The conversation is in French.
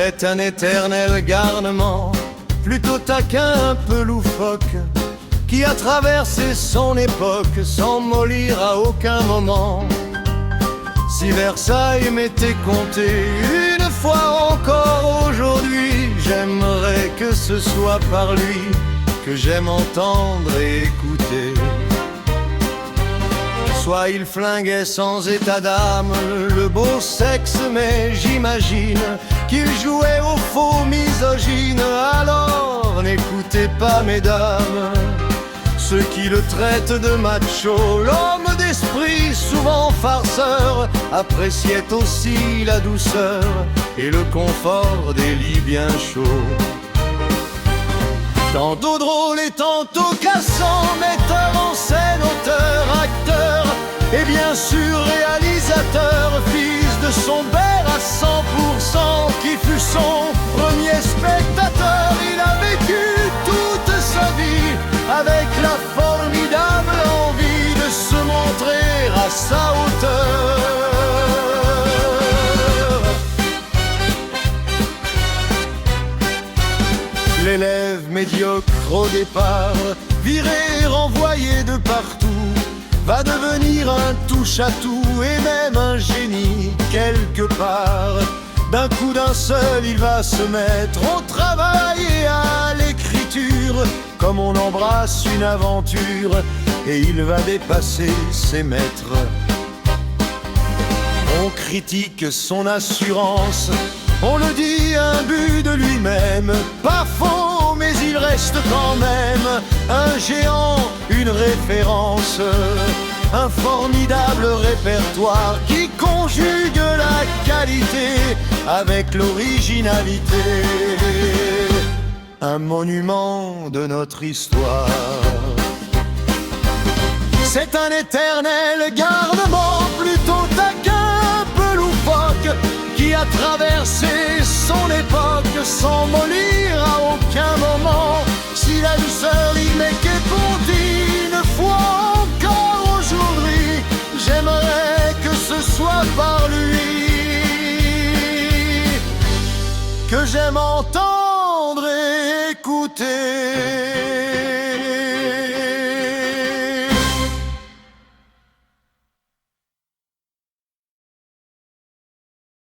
C'est un éternel garnement, plutôt taquin, un peu loufoque, qui a traversé son époque sans mollir à aucun moment. Si Versailles m'était compté une fois encore aujourd'hui, j'aimerais que ce soit par lui que j'aime entendre et écouter. Soit il flinguait sans état d'âme le beau sexe, mais j'imagine qu'il jouait au faux misogyne. Alors n'écoutez pas, mesdames, ceux qui le traitent de macho. L'homme d'esprit, souvent farceur, appréciait aussi la douceur et le confort des lits bien chauds. Tantôt drôle et tantôt cassant, metteur en scène, auteur, acteur et bien sûr réalisateur, fils de son père à 100%, qui fut son premier spectateur. Il a vécu toute sa vie avec la formidable envie de se montrer à sa hauteur. L'élève médiocre au départ, viré, renvoyé de partout, va devenir un touche-à-tout et même un génie quelque part. D'un coup d'un seul, il va se mettre au travail et à l'écriture, comme on embrasse une aventure, et il va dépasser ses maîtres. On critique son assurance, on le dit imbu de lui-même, pas faux, mais il reste quand même un géant, une référence, un formidable répertoire qui conjugue la qualité avec l'originalité, un monument de notre histoire. C'est un éternel garnement, plutôt taquin, un peu loufoque, qui a traversé son époque sans mollir à aucun moment. Si la douceur il m'est qu'éponti une fois encore aujourd'hui, j'aimerais que ce soit par lui que j'aime entendre et écouter.